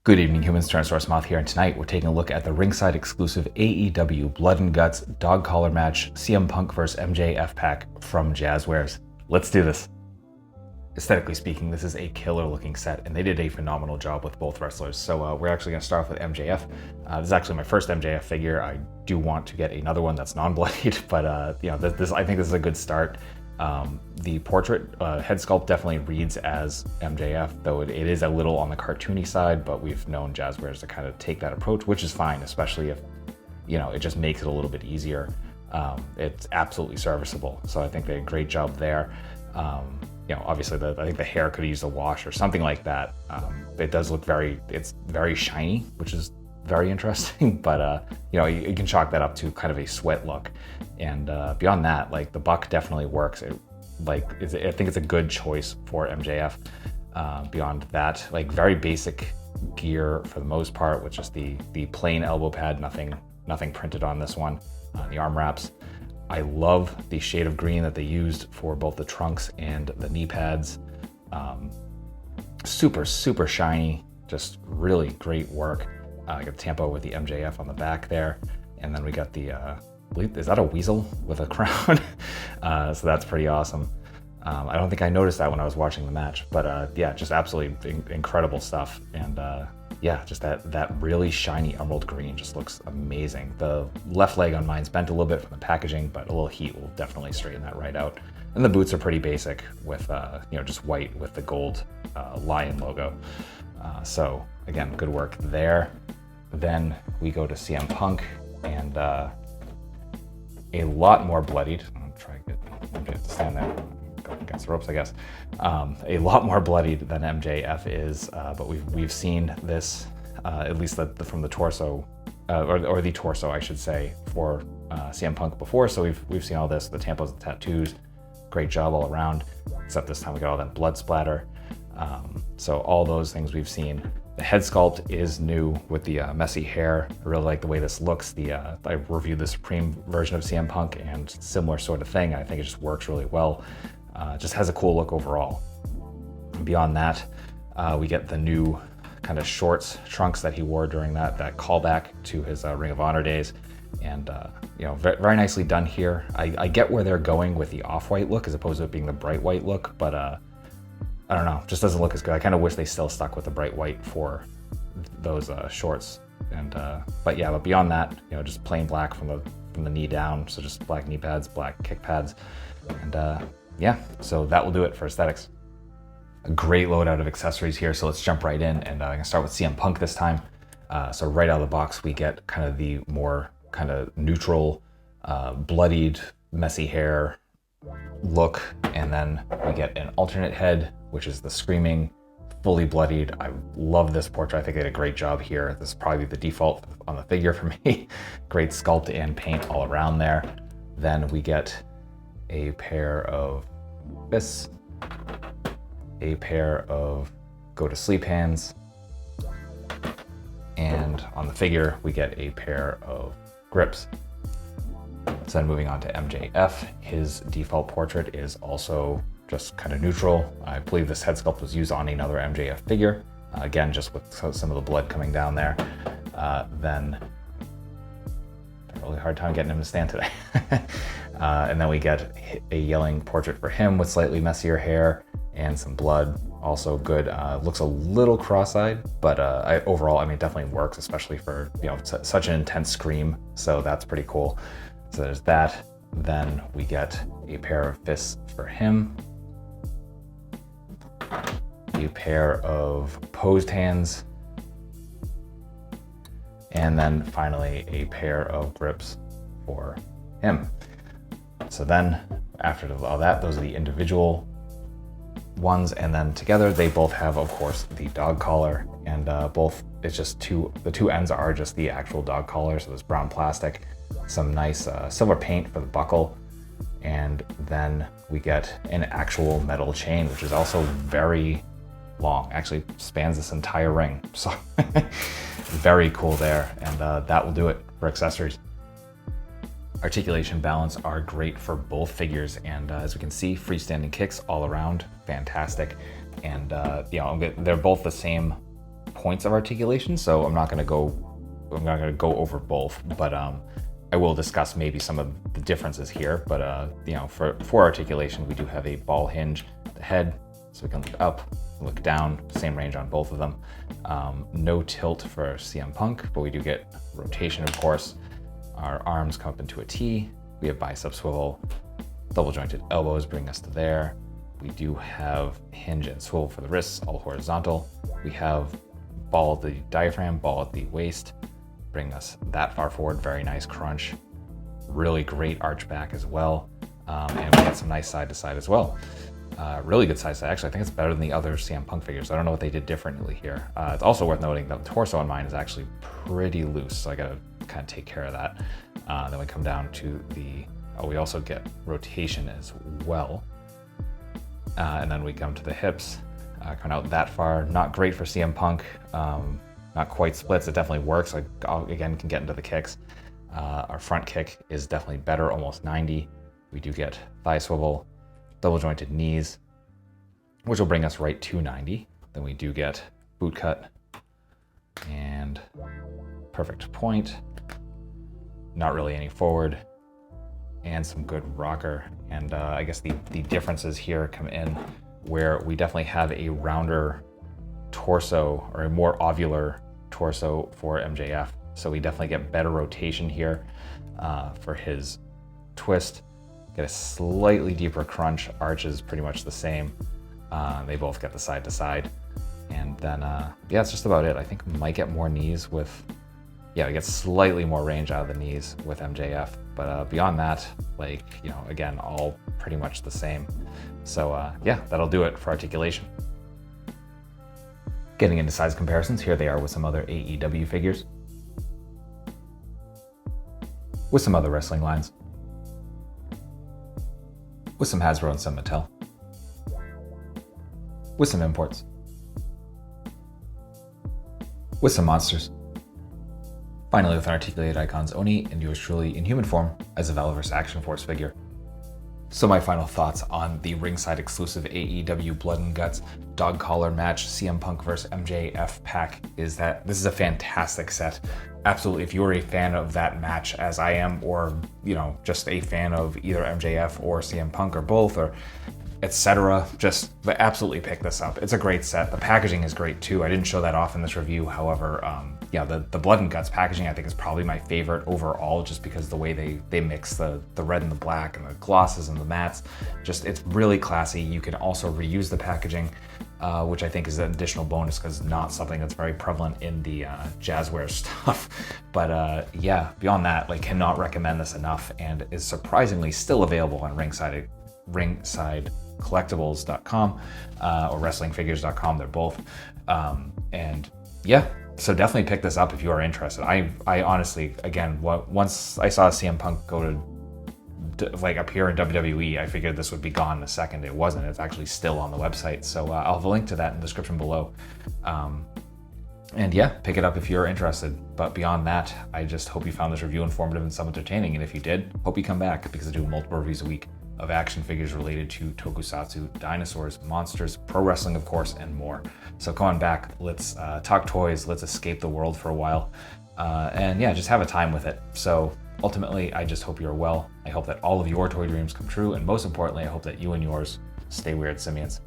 Good evening, humans. Tyrannosaurusmoth here, and tonight we're taking a look at the Ringside exclusive AEW Blood and Guts dog collar match CM Punk vs MJF pack from Jazwares. Let's do this. Aesthetically speaking, this is a killer looking set, and they did a phenomenal job with both wrestlers. So we're actually going to start off with MJF. This is actually my first MJF figure. I do want to get another one that's non-bloodied, but I think this is a good start. The portrait head sculpt definitely reads as MJF, though it is a little on the cartoony side, but we've known Jazwares to kind of take that approach, which is fine, especially if, it just makes it a little bit easier. It's absolutely serviceable. So I think they did a great job there. Obviously I think the hair could use a wash or something like that. It does look it's very shiny, which is very interesting, but you can chalk that up to kind of a sweat look. And beyond that, like, the buck definitely works. I think it's a good choice for MJF. Beyond that, like, very basic gear for the most part, with just the plain elbow pad, nothing printed on this one. The arm wraps, I love the shade of green that they used for both the trunks and the knee pads. Super shiny, just really great work. I got the Tampo with the MJF on the back there, and then we got the is that a weasel with a crown? So that's pretty awesome. I don't think I noticed that when I was watching the match, but yeah, just absolutely incredible stuff. And yeah, just that really shiny emerald green just looks amazing. The left leg on mine's bent a little bit from the packaging, but a little heat will definitely straighten that right out. And the boots are pretty basic with just white with the gold lion logo. So again, good work there. Then we go to CM Punk, and a lot more bloodied. I'll try to get MJF to stand there, go against the ropes, I guess. A lot more bloodied than MJF is, but we've seen this at least from the torso, or the torso, I should say, for CM Punk before. So we've seen all this, the tampons, the tattoos. Great job all around, except this time we got all that blood splatter. So all those things we've seen. The head sculpt is new with the messy hair. I really like the way this looks. I reviewed the Supreme version of CM Punk, and similar sort of thing. I think it just works really well. Just has a cool look overall. Beyond that, we get the new kind of shorts, trunks that he wore during that callback to his Ring of Honor days. And very nicely done here. I get where they're going with the off-white look as opposed to it being the bright white look, but I don't know, just doesn't look as good. I kind of wish they still stuck with the bright white for those shorts. And but beyond that, just plain black from the knee down. So just black knee pads, black kick pads, and so that will do it for aesthetics. A great loadout of accessories here. So let's jump right in, and I'm gonna start with CM Punk this time. So right out of the box, we get kind of the more kind of neutral, bloodied, messy hair look, and then we get an alternate head, which is the screaming, fully bloodied. I love this portrait. I think they did a great job here. This is probably the default on the figure for me. Great sculpt and paint all around there. Then we get a pair of fists, a pair of go to sleep hands, and on the figure we get a pair of grips. So then moving on to MJF, his default portrait is also just kind of neutral. I believe this head sculpt was used on another MJF figure. Again, just with some of the blood coming down there. Then a really hard time getting him to stand today. And then we get a yelling portrait for him with slightly messier hair and some blood. Also good. Looks a little cross-eyed, but overall, it definitely works, especially for such an intense scream. So that's pretty cool. So there's that. Then we get a pair of fists for him, a pair of posed hands, and then finally a pair of grips for him. So then after all that, those are the individual ones, and then together they both have, of course, the dog collar, and it's just the two ends are just the actual dog collar. So this brown plastic, some nice silver paint for the buckle, and then we get an actual metal chain, which is also very long, actually spans this entire ring. So very cool there, and that will do it for accessories. Articulation, balance are great for both figures, and as we can see, freestanding kicks all around, fantastic. And they're both the same points of articulation, so I'm not going to go over both, but I will discuss maybe some of the differences here. But you know, for articulation, we do have a ball hinge at the head, so we can look up, look down, same range on both of them. No tilt for CM Punk, but we do get rotation, of course. Our arms come up into a T. We have bicep swivel, double jointed elbows bring us to there. We do have hinge and swivel for the wrists, all horizontal. We have ball at the diaphragm, ball at the waist, bring us that far forward. Very nice crunch. Really great arch back as well. And we got some nice side to side as well. Really good side to side. Actually, I think it's better than the other CM Punk figures. I don't know what they did differently here. It's also worth noting that the torso on mine is actually pretty loose, so I gotta kind of take care of that. Then we come down to we also get rotation as well. And then we come to the hips, coming out that far. Not great for CM Punk, not quite splits. It definitely works. Again, can get into the kicks. Our front kick is definitely better, almost 90. We do get thigh swivel, double jointed knees, which will bring us right to 90. Then we do get boot cut and perfect point. Not really any forward, and some good rocker. And I guess the differences here come in where we definitely have a rounder torso, or a more ovular torso for MJF. So we definitely get better rotation here for his twist. Get a slightly deeper crunch. Arch is pretty much the same. They both get the side to side. And then, yeah, that's just about it. I think we might get more knees with, yeah, we get slightly more range out of the knees with MJF. But beyond that, like, you know, again, all pretty much the same. So yeah, that'll do it for articulation. Getting into size comparisons, here they are with some other AEW figures, with some other wrestling lines, with some Hasbro and some Mattel, with some imports, with some monsters. Finally, with an articulated icons Oni and yours truly in human form as a Valorous Action Force figure. So my final thoughts on the Ringside exclusive AEW Blood and Guts dog collar match CM Punk vs MJF pack is that this is a fantastic set. Absolutely, if you're a fan of that match as I am, or, you know, just a fan of either MJF or CM Punk or both, or etc., just absolutely pick this up. It's a great set. The packaging is great too. I didn't show that off in this review. However, yeah, the Blood and Guts packaging I think is probably my favorite overall, just because the way they mix the red and the black and the glosses and the mattes. Just, it's really classy. You can also reuse the packaging, which I think is an additional bonus because not something that's very prevalent in the Jazwares stuff. But yeah, beyond that, like, cannot recommend this enough, and is surprisingly still available on ringsidecollectibles.com or wrestlingfigures.com. They're both. And yeah, so definitely pick this up if you are interested. I honestly, again, once I saw CM Punk go to like appear in WWE, I figured this would be gone in a second. It wasn't. It's actually still on the website. So I'll have a link to that in the description below. And yeah, pick it up if you're interested. But beyond that, I just hope you found this review informative and somewhat entertaining. And if you did, hope you come back, because I do multiple reviews a week of action figures related to tokusatsu, dinosaurs, monsters, pro wrestling, of course, and more. So come on back, let's talk toys, let's escape the world for a while, and yeah, just have a time with it. So ultimately, I just hope you're well. I hope that all of your toy dreams come true, and most importantly, I hope that you and yours stay weird, simians.